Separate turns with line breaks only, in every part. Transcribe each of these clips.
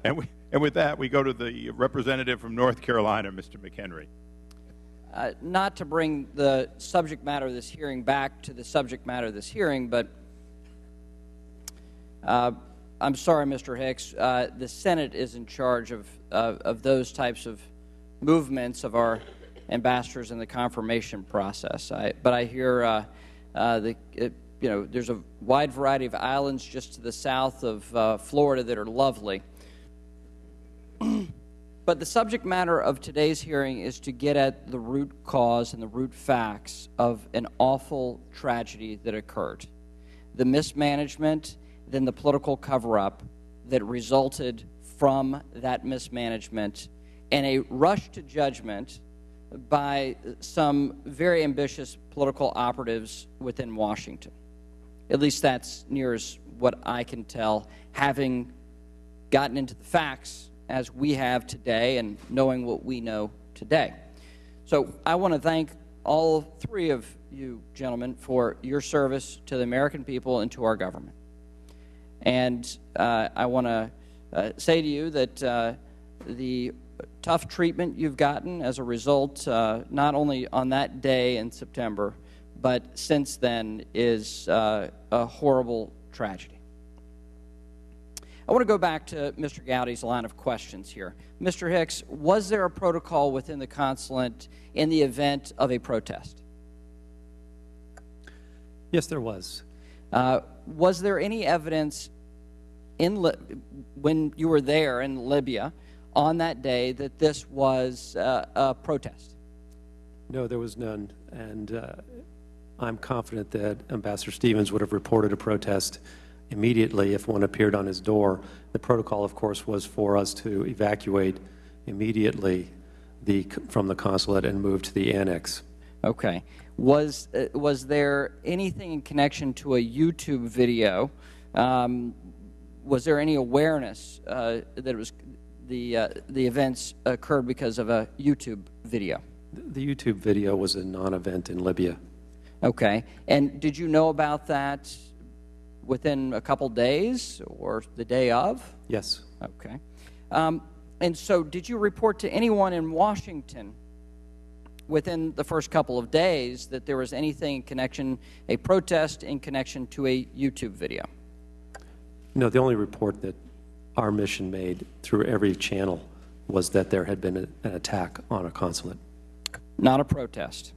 And with that, we go to the representative from North Carolina, Mr. McHenry.
Not to bring the subject matter of this hearing back to the subject matter of this hearing, but I'm sorry, Mr. Hicks, the Senate is in charge of those types of movements of our ambassadors in the confirmation process. But I hear there's a wide variety of islands just to the south of Florida that are lovely. But the subject matter of today's hearing is to get at the root cause and the root facts of an awful tragedy that occurred. The mismanagement, then the political cover-up that resulted from that mismanagement, and a rush to judgment by some very ambitious political operatives within Washington. At least that's near as what I can tell, having gotten into the facts as we have today and knowing what we know today. So I want to thank all three of you gentlemen for your service to the American people and to our government. And I want to say to you that the tough treatment you've gotten as a result, not only on that day in September, but since then, is a horrible tragedy. I want to go back to Mr. Gowdy's line of questions here. Mr. Hicks, was there a protocol within the consulate in the event of a protest?
Yes, there was.
Was there any evidence when you were there in Libya on that day that this was a protest?
No, there was none. And I'm confident that Ambassador Stevens would have reported a protest immediately if one appeared on his door. The protocol, of course, was for us to evacuate immediately from the consulate and move to the annex.
Okay. Was there anything in connection to a YouTube video? Was there any awareness that it was the events occurred because of a YouTube video?
The YouTube video was a non-event in Libya.
Okay. And did you know about that within a couple days or the day of?
Yes.
Okay. And so did you report to anyone in Washington within the first couple of days that there was anything in connection, a protest in connection to a YouTube video?
No, the only report that our mission made through every channel was that there had been an attack on a consulate.
Not a protest?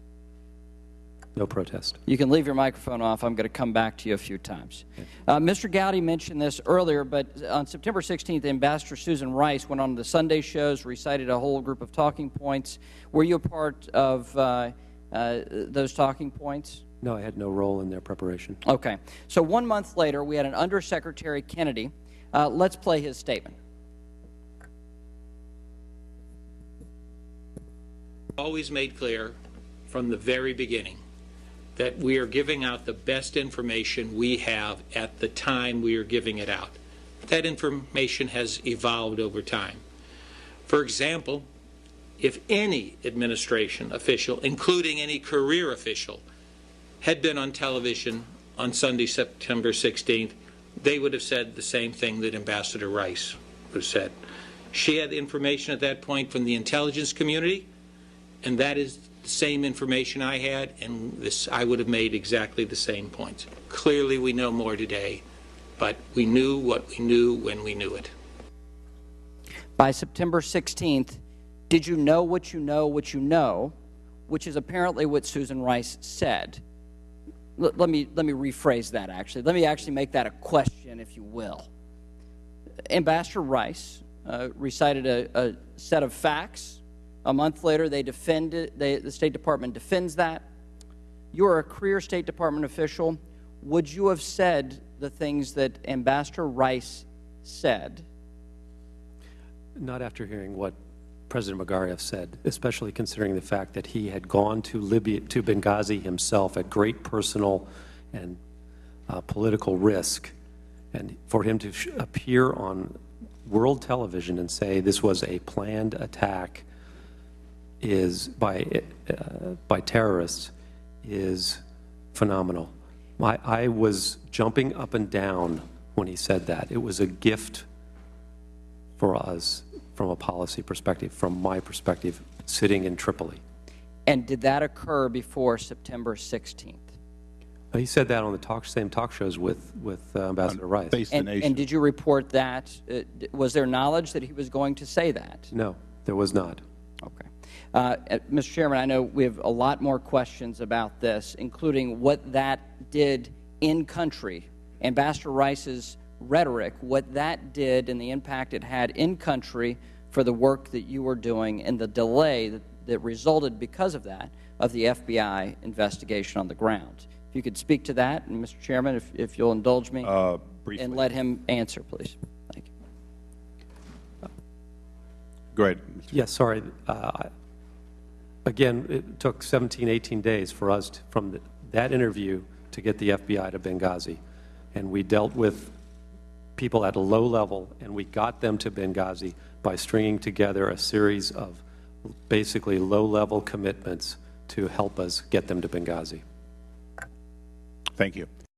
No protest.
You can leave your microphone off. I'm going to come back to you a few times. Mr. Gowdy mentioned this earlier, but on September 16th, Ambassador Susan Rice went on the Sunday shows, recited a whole group of talking points. Were you a part of those talking points?
No, I had no role in their preparation.
Okay. So 1 month later, we had an Undersecretary Kennedy. Let's play his statement.
Always made clear from the very beginning that we are giving out the best information we have at the time we are giving it out. That information has evolved over time. For example, if any administration official, including any career official, had been on television on Sunday, September 16th, they would have said the same thing that Ambassador Rice would have said. She had information at that point from the intelligence community, and that is the same information I had, and I would have made exactly the same points. Clearly, we know more today, but we knew what we knew when we knew it.
By September 16th, did you know what you know, which is apparently what Susan Rice said? Let me rephrase that, actually. Let me actually make that a question, if you will. Ambassador Rice recited a set of facts. A month later, they defended, the State Department defends that. You're a career State Department official. Would you have said the things that Ambassador Rice said?
Not after hearing what President Magariaf said, especially considering the fact that he had gone to Libya, to Benghazi himself at great personal and political risk. And for him to appear on world television and say this was a planned attack by terrorists is phenomenal. I was jumping up and down when he said that. It was a gift for us from a policy perspective, from my perspective, sitting in Tripoli.
And did that occur before September 16th?
He said that on the same talk shows with Ambassador Rice.
Face the nation.
And did you report that? Was there knowledge that he was going to say that?
No, there was not.
Okay. Mr. Chairman, I know we have a lot more questions about this, including what that did in country, Ambassador Rice's rhetoric, what that did and the impact it had in country for the work that you were doing and the delay that resulted because of that, of the FBI investigation on the ground. If you could speak to that, and Mr. Chairman, if you'll indulge me,
briefly.
and let him answer, please. Thank you.
Go ahead.
Yes, sorry. Again, it took 17, 18 days for us from that interview to get the FBI to Benghazi. And we dealt with people at a low level, and we got them to Benghazi by stringing together a series of basically low-level commitments to help us get them to Benghazi.
Thank you.